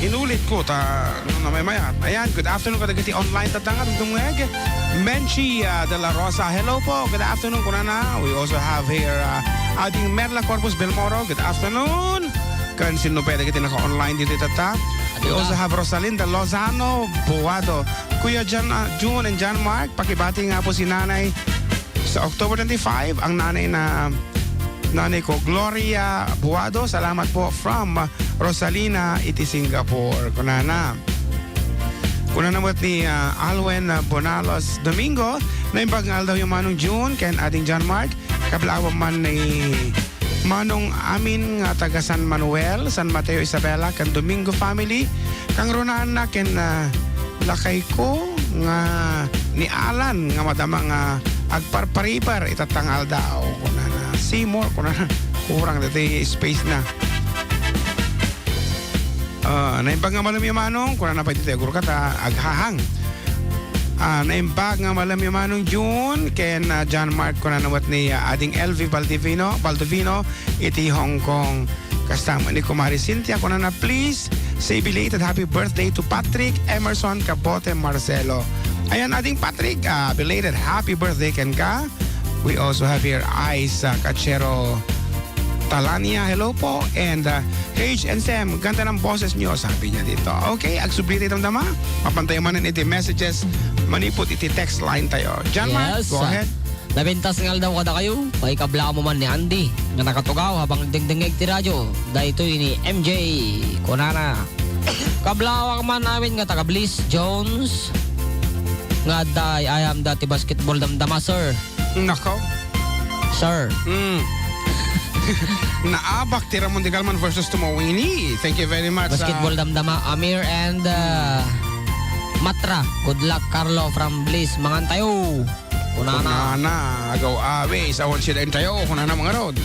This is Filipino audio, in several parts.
Inulit ko na may mayat. Ayan, good afternoon kadagiti online tatangat dumweg. Menchi de la Rosa, hello po. Good afternoon kunana. We also have here Ading Merla Corpus Belmoro. Good afternoon. Kan sino pwede kita naka-online dito tata. We also have Rosalinda Lozano Buado. Kuya June and John Mark, pakibati nga po si nanay sa October 25. Ang nanay ko, Gloria Buado. Salamat po from Rosalina, iti Singapore. Kunana mo ni Alwen Bonalos Domingo. Na imbagal daw yung Manong June, ken ating John Mark. Kablawa man ni Manong amin nga taga San Manuel, San Mateo Isabela, kan Domingo family. Kang Ronana, ken lakay ko nga ni Alan nga madama nga agparparipar itatangal daw. Kunana Seymour, kunana kurang dati space na. Naimbag nga malam yung Manong, kuna na pa dito aguro ka ta aghahang. Naimbag nga malam yung Manong June, ken John Mark kuna nawat ni ading LV Baldovino, iti Hong Kong. Kasama ni Kumari Cynthia, kuna na please say belated happy birthday to Patrick Emerson Capote Marcelo. Ayan ading Patrick, belated happy birthday ken ka. We also have here Ice Cachero Talania, hello po. And H and Sam, ganda ng boses nyo, sabi niya dito. Okay, agsublite itong dama. Mapantay man iti messages, manipot iti text line tayo. John Mark, go ahead. Nabintas ngal daw kada kayo, paikabla mo man ni Andy, nga nakatugaw habang dingdingig ti radyo. Dahito ni MJ, kunana. Kablawak man namin nga taga Bliss Jones. Nga day, I am dati basketball damdama, sir. Nako. Sir. Naabak ti Ramon de Galman versus Tumawini. Thank you very much. Basketball damdama, Amir and Matra. Good luck, Carlo from Bliss. Mangan tayo. Kunana, agaw awe, sa one sila tayo. Kunana mga rod.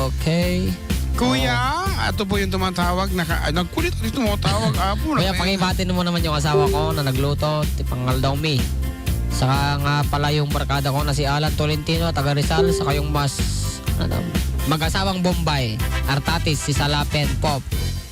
Okay. Kuya, ito po yung tumatawag. Nagkulit ulit tumatawag. Kuya, pangibatin mo naman yung asawa ko na nagluto. Tipangal daw mi. Saka nga pala yung barkada ko na si Alan Tolentino, taga Rizal. Saka yung mag-asawang Bombay, Artatis, si Salapen Pop.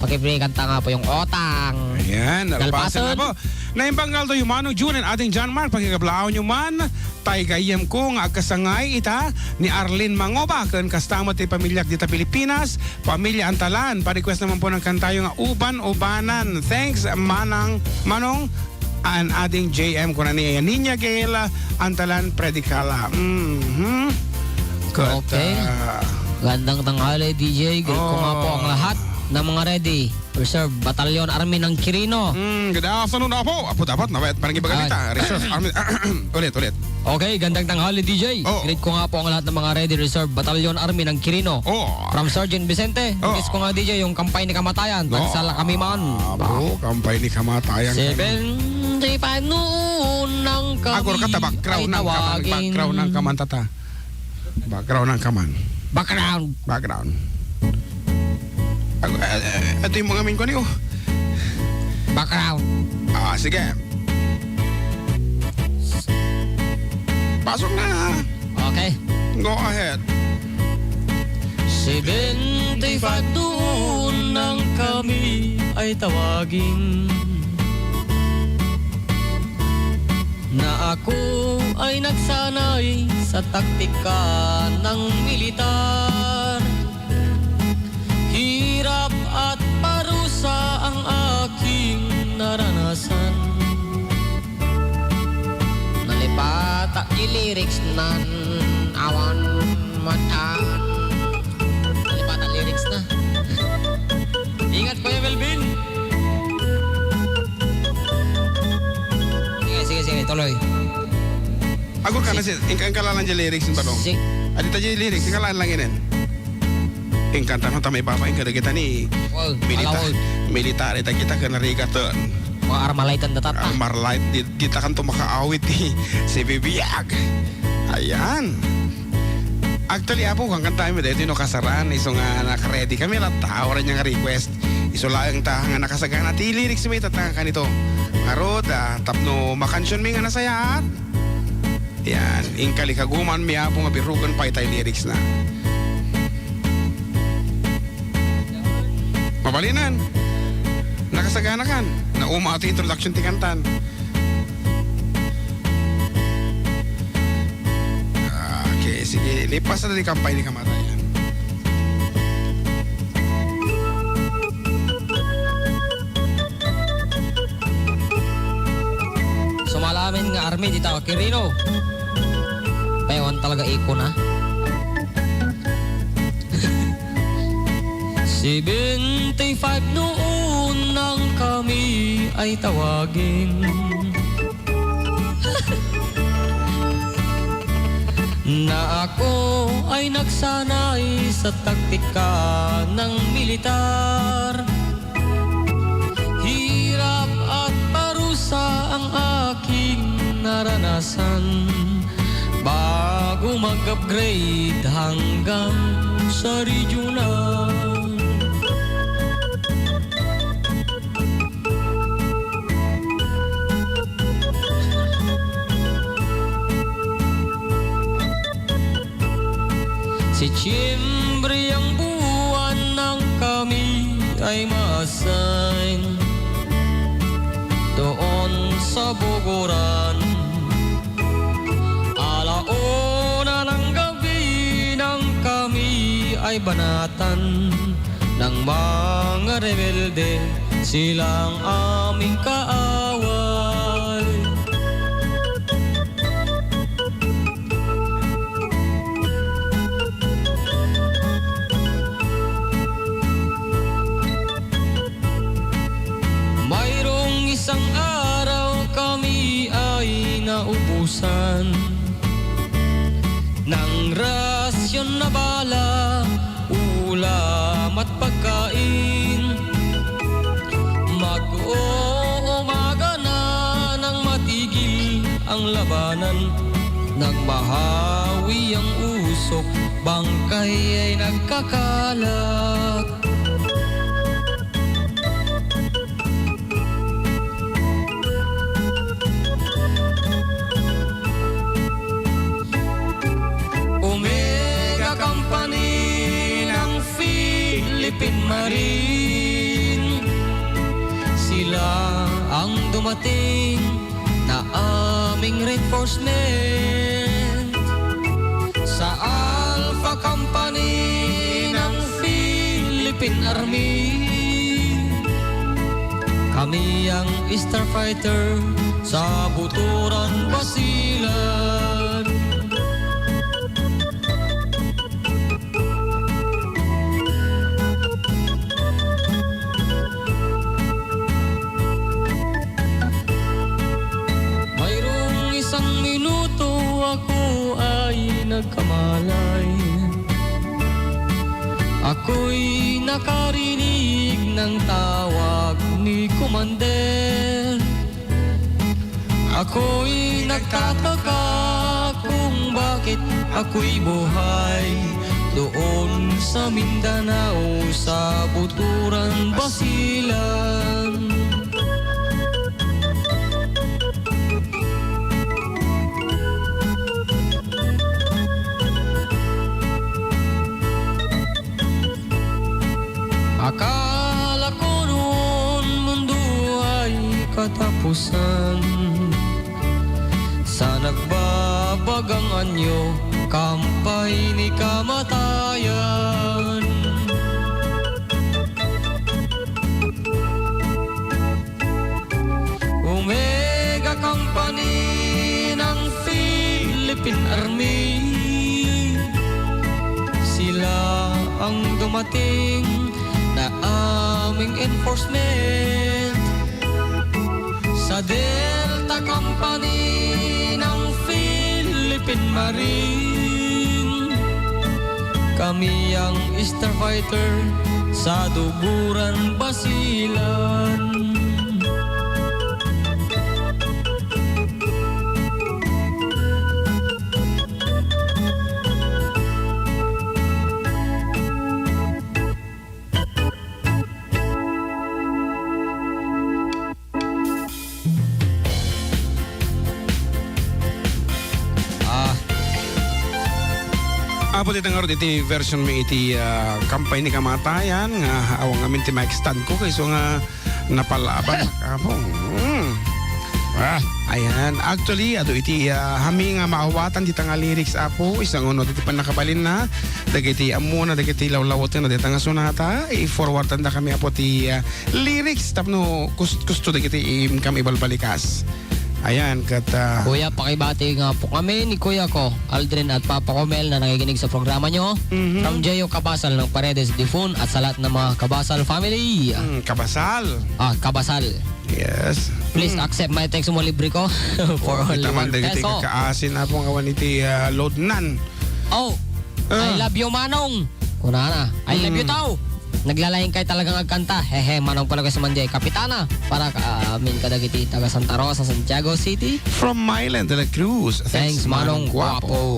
Pakibreakan nga po yung Otang. Ayan, nalpasan na po. Naimbanggal to yung Manong June and ating John Mark. Pagkikablaon yung man, tay gayem ko nga agkasangay ita ni Arlene Mangoba. Kan kastamot ti pamilyak dita Pilipinas, pamilya Antalan. Pa-request naman po ng kantayo nga Uban-Ubanan. Thanks, Manong. An ating JM ko na niya Ninya Gail Antalan Predicala. Good. Okay. Gandang tanghali, DJ. Greet ko nga po ang lahat ng mga ready. Reserve Batalyon Army ng Quirino. Good afternoon na po. Apo dapat na parang ibagalita. Reserve Army. ulit. Okay, gandang tanghali, DJ. Greet ko nga po ang lahat ng mga ready. Reserve Batalyon Army ng Quirino. From Sergeant Vicente. Greet ko nga, DJ, yung kampay ni Kamatayan. Tagsala kami man. Kampay ni Kamatayan. 75 noon ng kami. Agor ka ta background ng kamantata. Background ng kaman. Background. Ito yung mga min ko niyo. Background. Sige. Pasok na. Okay. Go ahead. 75 doon ng kami ay tawagin. Na ako ay nagsanay sa taktika ng militar. Hirap at parusa ang aking naranasan. Nalipata i-lyrics nan awan matan. Nalipata lyrics na. Ingat Kuya Melvin. Sige, tuloy. Agor ka na siya. Ingkang kalalan dyan lyrics yung tanong. Adita dyan lyrics. Ingkalaan lang yun. Ingkanta no tamay papa. Ingkada kita ni militar. Ita kita ka narigaton. Mga Armalite ang datat. Armalite. Kita kan tumakaawit ni si Bibiyag. Ayan. Actually, apo, kang kanta mo dito yung kasaraan. Iso nga nakaready kami. Tao rin yung request. Iso lang ta nga nakasagana. Ti lyrics mo itatanga ka nito. Marod, tapno makansyon mi nga nasayat. Yan, ingkali kaguman mi apo nga birugan pa itay lyrics na. Mabalinan. nakasagana kan. Na ati introduction ti kantan. Okay, sige. Lipas na di kampay ni kamatayan. Sumalamin nga army dito ka Kirino. Payawan talaga iko na. 75 noon nang kami ay tawagin. Na ako ay nagsanay sa taktika ng militar. Hirap at parusa ang aking naranasan bago mag-upgrade hanggang sa regional. Si Siyempre ang buwan ng kami ay ma-assign doon sa Bogoran. Alauna ng gabi nang kami ay banatan ng mga rebelde, silang aming kaaway. Isang araw kami ay naubusan ng rasyon na bala, ulam at pagkain. Mag-uumaga na nang matigil ang labanan, nang mahawi ang usok, bangkay ay nagkakalat. Philippine Marine, sila ang dumating na aming reinforcement sa Alpha Company ng Philippine Army. Kami ang starfighter sa Buturan, Basilan. Ako ay nagkamalay. Ako'y nakarinig ng tawag ni Commander. Ako'y nagtataka kung bakit ako'y buhay doon sa Mindanao, sa Buturan, Basilan. Akala ko noon mundo ay katapusan, sa nagbabagang anyo, kampay ni kamatayan. Omega Company ng Philippine Army, sila ang dumating na aming enforcement sa Delta Company ng Philippine Marine. Kami ang starfighter sa Duguran, Basilan. Apo iti nga iti version mo iti kampay ni kamatayan nga awang amin ti mic stand ko kayso nga napalaban apo. Ayan, actually ato iti hami nga maawatan ti nga lyrics apo isang uno iti panakabalin na dagiti amuna dagiti lawlawot na dita nga sonata i-forward tanda kami apo ti lyrics tapno gusto dagiti kami ibalbalikas. Ayan, kata... Kuya, pakibati nga po kami ni Kuya ko, Aldrin at Papa Comel na nakikinig sa programa nyo. From Jayo Kabasal ng Paredes Difun at sa lahat ng mga Kabasal family. Kabasal. Kabasal. Yes. Please accept my text mo libre ko for only 1 peso. Kaasin na pong awan iti load nan. Oh, I love you, Manong. Kuna na, I love you tao. Naglalaing kay talagang agkanta. Hehe, Manong pala ko sa Manjay. Kapitana, para amin kadagiti taga Santa Rosa, Santiago City. From Mylan de la Cruz. Thanks, Manong Guapo.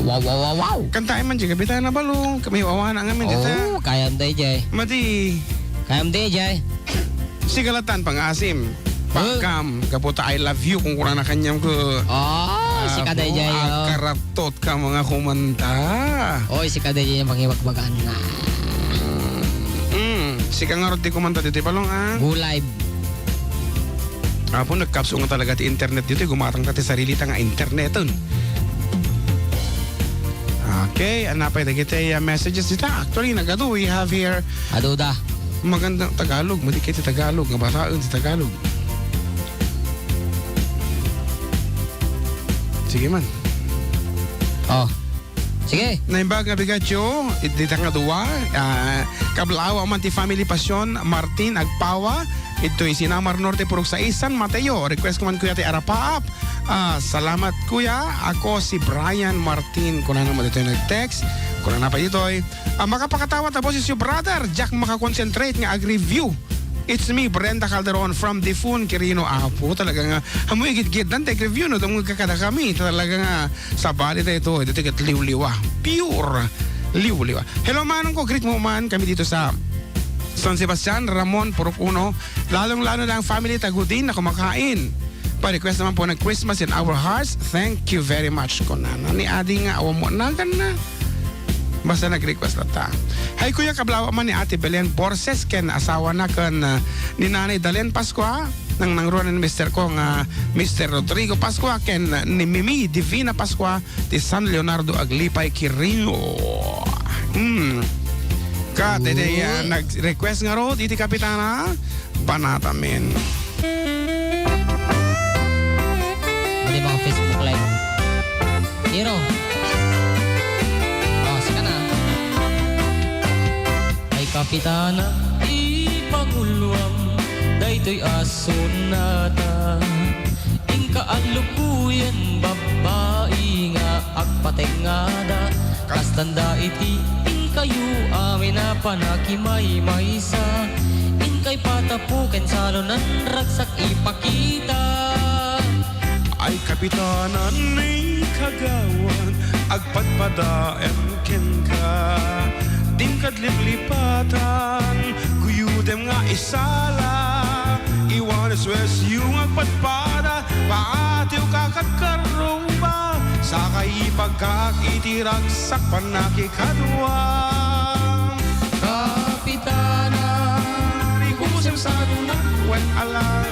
Wow. Kantain man dyan, Kapitana Balong. Kami wawa na ngamin dito. Oh, kayam day, Jay. Mati. Kayam day, Jay. Sigalatan, pang-asim. Pagkam, kaputa I love you kung kurang na kanyang ko. Si Kaday Jay. Karatot ka mga kumanta. Si Kaday Jay yung pangiwagbagan na. Si Kangarot di kumanta dito Balong Go live. Apo nagkapso nga talaga ti internet dito gumatang tati sarili ta nga interneton. Okay, anapay na kita messages dito. Actually, nagado we have here Aduda. magandang Tagalog. Madikit ti Tagalog. Nga basaan si Tagalog. Sige man. Sige. Naimbag nga bigatyo, dito nga duwa, kablawa man ti Family Pasyon, Martin Agpawa, ito'y Sinamar Norte Purok sa San Mateo. Request ko man kuya ti Arapaap. Salamat kuya, ako si Brian Martin. Kung na naman dito yung nag-text, kung na pa dito'y makapakatawa tapos is yung brother, Jack makakonsentrate nga ag-review. It's me, Brenda Calderon from Difun, Quirino. Apo, talaga nga, hamoy git-git dan review no, itong kakada kami. Talaga nga, sa bali tayo ito kat liw-liwa. Pure liw-liwa. Hello manong ko, greet mo man kami dito sa San Sebastian, Ramon, Purok 1. Lalong-lalo na ang family Tagudin na kumakain. Pa-request naman po ng Christmas in our hearts. Thank you very much ko na. Ni Adi nga, awa mo na na. Basta nag-request na ta. Hay kuya, kablawa man ni Ate Belen Borses ken asawa na kan ni Nanay Dalen Pascua nang nangruan ni Mr. ko nga Mr. Rodrigo Pascua ken ni Mimi Divina Pascua ti San Leonardo Aglipay Quirino. Nag-request nga ro iti Kapitana Panatamin. Hindi mga Facebook live. Hero. Kapitana, ipangulwam, daytoy ason nata. Ingka alukuyen, babae nga, agpatengada. Kastanda iti, ingkayu amin na panakimay maysa. Ingkay patapuken salonan, ragsak ipakita. Ay kapitana ni kagawan, agpadpadaem ken ka. Tingkad liplipatan, guyudem nga isala. Iwanes wes yung agpadpada, paatiw kakagkaruba. Sakay ipagkak itiragsak panakikadwa. Kapitana, rikusem sa dunang wen alam.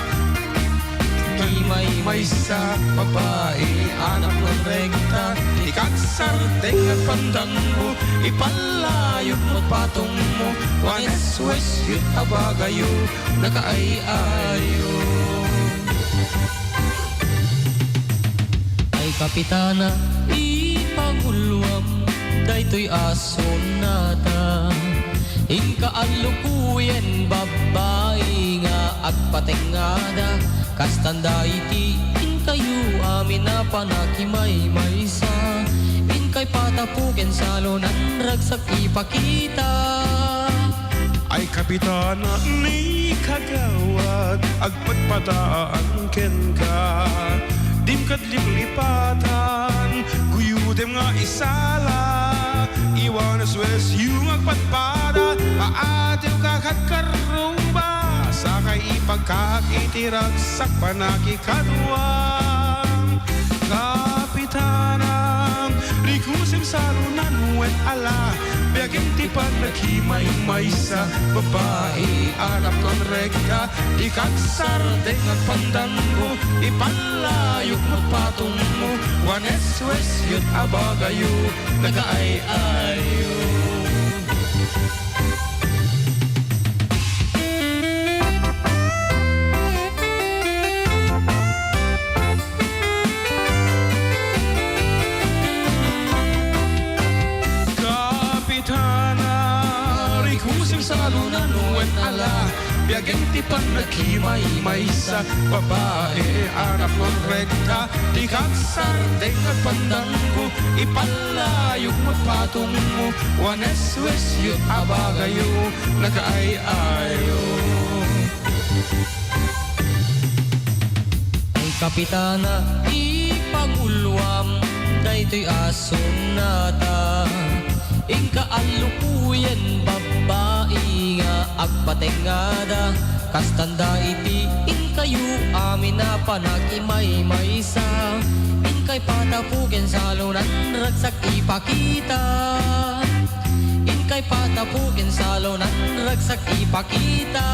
May sa babae, anak ng regta. Ikatsarteng at pandang mo, ipalayot mo patong mo. Wanes-wes yun abagayo, nakaay-ayo. Ay kapitana, ipangulwam, daytoy ason nata. Ingka alukuyen, babae nga, agpatengada. Kastanda iti, inkayu amin na panakimay maysa. Inkay patapuken salonan, ragsak ipakita. Ay kapitana ni kagawad, agpadpadaan ken ka. Dimkad liplipatan, guyudem nga isala. Iwanas wes yung agpadpada, paatiw kakagkaruba. Sakay ipagkak itiragsak panakikadwa. Kapitana, rikusem salunan wet ala Biagin tipan naghimay-may sa babae Arap kon rekta ikaksar dengan pandango Ipalayok mo patong mo Wanes wes yun abagayo Nagaay-ayo salunan wet ala Biagin tipan naghimay-may sa babae Anak ng rekta di kansar dengan pandanggo Ipalayok mo patong mo Wanes wes yun abagayo Nagaay-ayo Ay kapitana, ipangulwam Daytoy ason nata Ingka alukuyan babae nga agpatengada Kastanda iti inkayu amin na panakimay-may sa Inkay patapukin sa lunan ragsak ipakita Inkay patapukin sa lunan ragsak ipakita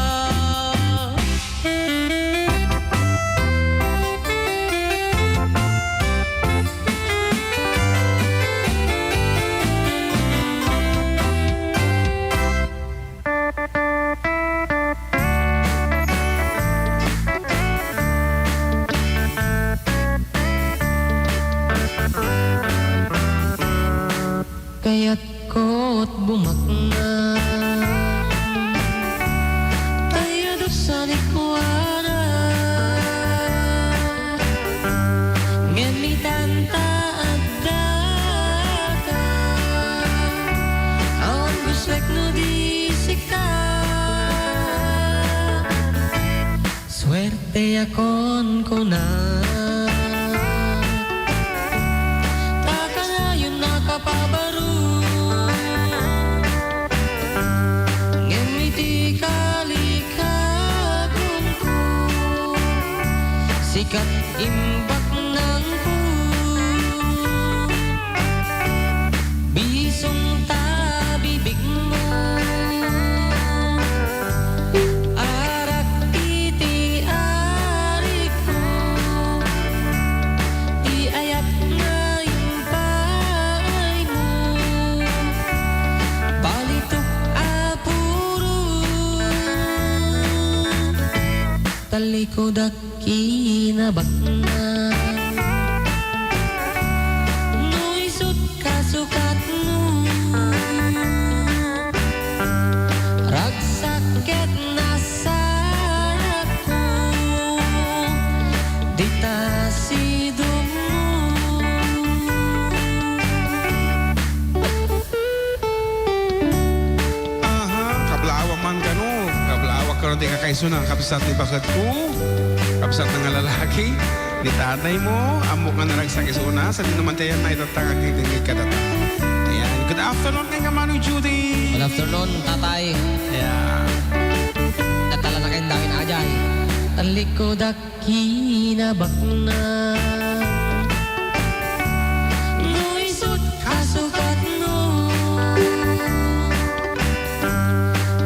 Kaya't ko't bumakna Tayo doon sa likuana Ngamitan ta at data Awan guswek no di sika Swerte akon ko na Taka na yun nakapabaru Sikat imbak ng Bisong tabibig mo Arak iti arik ko Iayat na yung paay mo Balitok apuro Talikod at kinabakna Nuisot kasukat mo Ragsaket na sarak ko Ditasidong Aha, kablawa man ka no Kablawa ka rin di kakaisunan Kabsat ni bakit ko Kapsat ng lalaki, ni tatay mo, amo ka naragsak isuna, sa di naman tayo na itatangag ni Dingay Kadata. Ayan, good afternoon kay Manong Judy. Good afternoon, tatay. Ayan. Natala na kayong dangin ajay. Talikod at kinabakna Nuisot kasukat no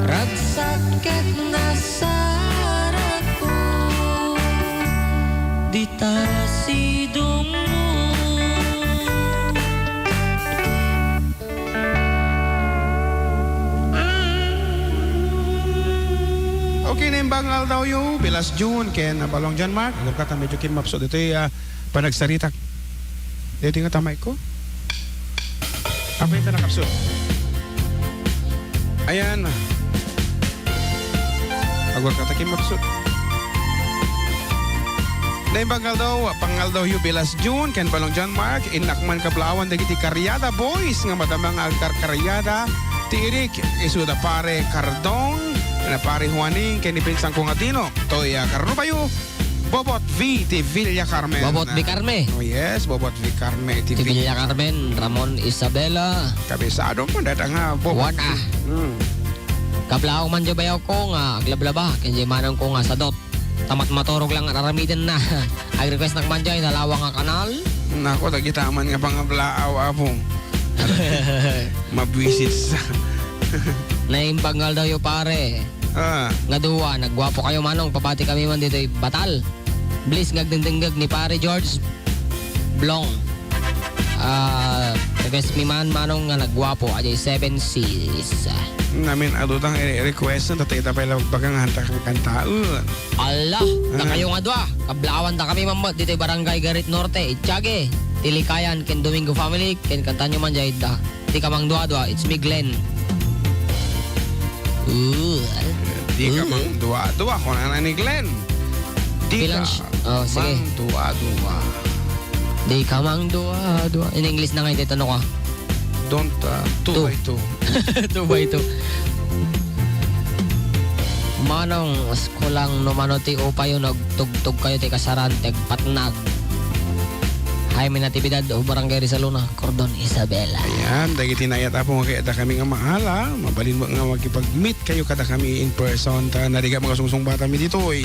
Ragsaket na sarak ko Ditasidong mo Okay na yung bangal daw yung Bilas June, Ken Balong John Mark. Alam ka ta medyo kimapso dito yung panagsaritak. Dito yung tamay ko. Apa yung tanakapso? Ayan. Agwag ka ta kimapso. Naibangal daw, pangal daw yung Bilas June, Ken Balong John Mark, inakman kablawan dagiti Karyada Boys, nga madamang agkar-karyada, tirik, isuda pare Cardong, na pare Juaning, Ken Pinsang Kungatino, Toya Carnubayo, Bobot V. Ti Villa Carmen. Bobot V. Carme. Oh yes, Bobot V. Carme. Ti Villa Carmen, Ramon Isabela. Kabisado mo, data nga, Bobot Wana. Hmm. Kablaong man bayaw ko nga, aglablaba, kenjay manang ko nga sa dot. Tamat maturog lang aramidin na. Ag-request ng manjay, nalawang nga kanal. Nako, tagitaman nga pang ablaaw apong. Mabwisit sa... Naimbangal daw yung pare. Nga duwa, nagwapo kayo manong, papati kami man dito batal. Bliss ngagdingdinggag ni pare George Blong. Request mi man manong nga nagwapo, ajay 7 C's. Namin adutang request na tatay tapay lang bagang hanta kami kantaon. Allah, na kayo nga duwa. Kablawan ta kami mamot dito Barangay Garit Norte, Itchage. Tilikayan, ken Domingo family, ken kantanyo man jay da. Di ka mang duwa-duwa, it's me Glenn. Di ka mang duwa-duwa ko na ni Glenn. Di ka sige. mang duwa-duwa. Di ka mang duwa-duwa. In English na ngayon, tanong ka. Don't 2 by 2. 2 by 2. Manong, kulang no manoti upayo nagtugtog kayo ti kasaranteg patnag. Hay minatibidad o Barangay Rizaluna, Cordon Isabela. Ayan, dahil tinayat po nga kaya kami nga mahala. Mabalin mo nga magkipag-meet kayo kada kami in person. Nariga mga sungsong bata mi dito eh.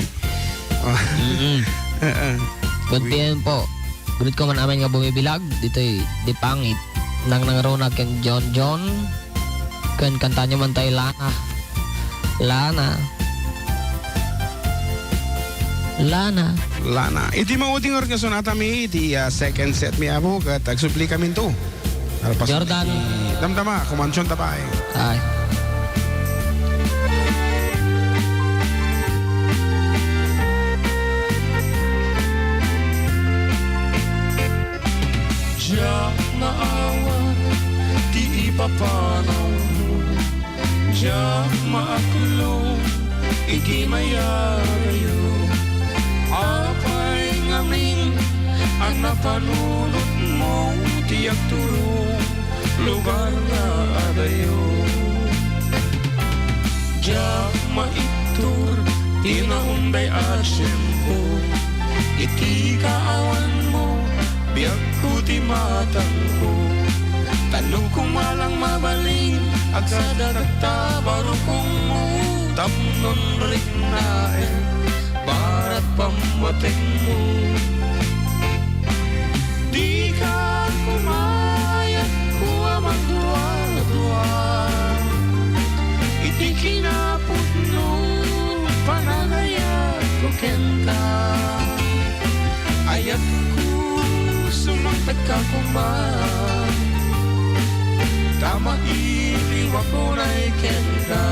Good PM po. Good ko man amin nga bumibilag. Dito'y di pangit. Nang nangarona ken John. Ken kanta nyo man tayo Lana. Iti mauding orgasyon ata mi. Iti second set mi abo. Tagsupli kami to. Jordan. Damdama, kumansyon tapay. Ay. Diyak na awa, di ipapanaw mo. Diyak maaklong, igi mayarayo. Apay ngamin, ang napanunod mo. Tiyak turong, lugar na adayo. Diyak maitur, tinaunday at siyempo. Iti kaawan mo, biyak ko ti matang ko. Tanong kong malang mabaling, agsada nagtabaro kong mo. Tapnon rin nae, barat pambating mo. Di ka kumayat, kuha magduwa-duwa. Iti kinapot no, panagayat ko kenta. Ayat ko sumangtag ka kuman. Tama iliwa ko na iken ka.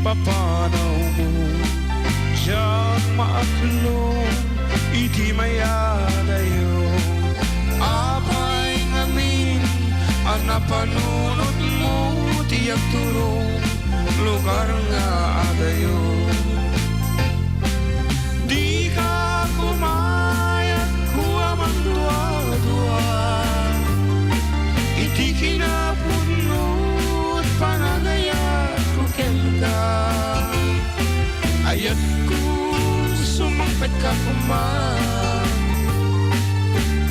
Papanaw mo, diyak maaklong, iti mayadayo. Apay ngamin, ang napanunod mo, tiyak turong, lugar nga adayo. Di ka kumayat, kuha mang duwa-duwa. Iti kinapunod, panagayat ko kenta. Ayat ko, sumangpet ka kuman.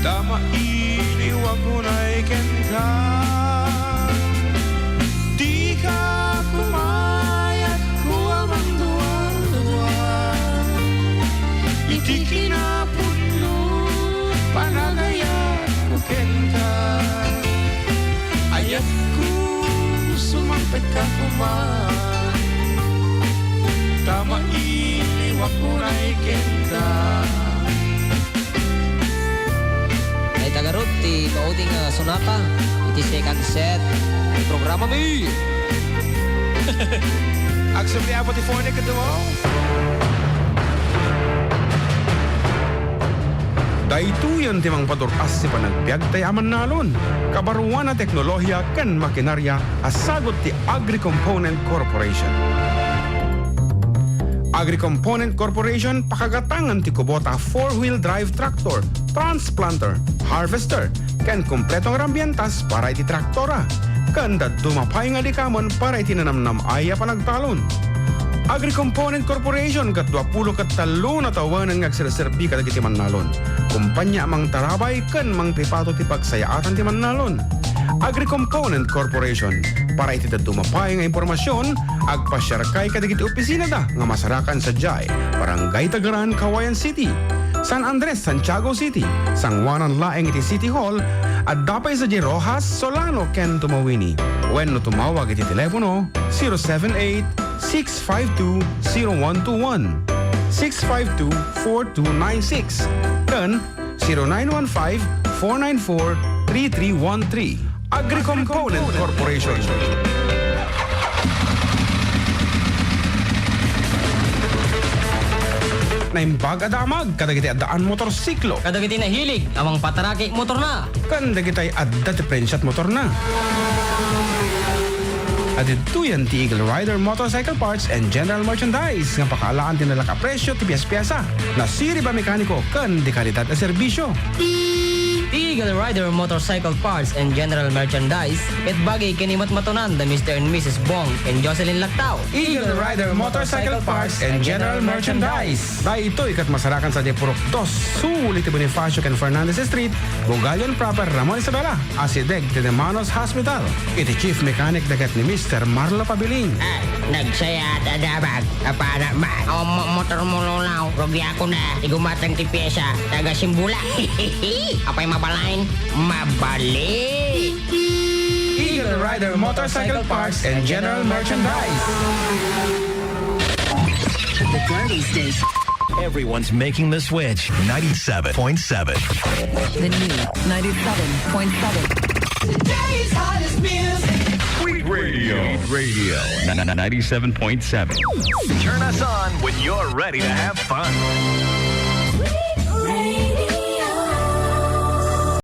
Tama iliwag mo na iken ka. Di ka kumayat, kuha mang duwa-duwa. Iti kinapunod, panagayat ko ken ka. Ayat ko, sumangpet ka kuman. Tama iliwag ko na iken ka. Ay tagarot ti mauding sonata. Iti second set. Programa mi. Agsubli apo ti Forne kaduo. Daituyan ti mang padurkas si panagbiag tayaman nalon. Kabaruan na teknolohiya ken makinarya asagot ti Agri-Component Corporation. Agri-Component Corporation pakagatangan ti Kubota 4-wheel drive tractor, transplanter, harvester, ken kompletong rambientas para iti traktora. Kanda dumapay nga likamon para itinanamnam aya panagtalon. Agri-Component Corporation kat 20 na tawanan nga agserserbi kadagiti Mannalon. Kumpanya amang tarabay ken mang tripato ti pagsayaatan ti Mannalon. Agri-Component Corporation para iti dumapay nga impormasyon agpasyarkay kadagiti opisina da nga masarakan sa Jai, Barangay Tagaran, Kawayan City, San Andres, Santiago City, Sangwanan Laeng iti City Hall at dapay sa J. Rojas, Solano, ken Tumawini. Wenno tumawag iti telepono 078-652-0121, 652-4296, ken 0915-494-3313. Agri-Component Corporation. Naimbag adamag kadagiti adaan motorsiklo. Kadagiti na hilig, amang pataraki motor na. Kadagiti adda ti prensat motor na. At ito yan ti Eagle Rider Motorcycle Parts and General Merchandise nga pakaalaan din nalaka presyo ti piyas-piyasa na siri ba mekaniko kan di kalidad na serbisyo. Eagle Rider Motorcycle Parts and General Merchandise ket bagay kinimat matunan da Mr. and Mrs. Bong and Jocelyn Lactao. Eagle Rider Motorcycle Parts and General Merchandise. Dahil ito ikat masarakan sa Depurok 2, sulit ti Bonifacio ken Fernandez Street, Bugalion Proper, Ramon Isabela, Asideg ti Demanos Hospital. Iti Chief Mechanic dagat ni Mr. Marlo Pabiling. Nagsaya at adabag. Para ba? Motor mo lulaw. Rogi ako na. Igumatang ti pyesa. Taga Simbula. Apay mabalain? Mabalik! Eagle Rider Motorcycle Parts and General Merchandise. The Party Station. Everyone's making the switch. 97.7. The new 97.7. Today's hottest music. Radio. 97.7. Turn us on when you're ready to have fun.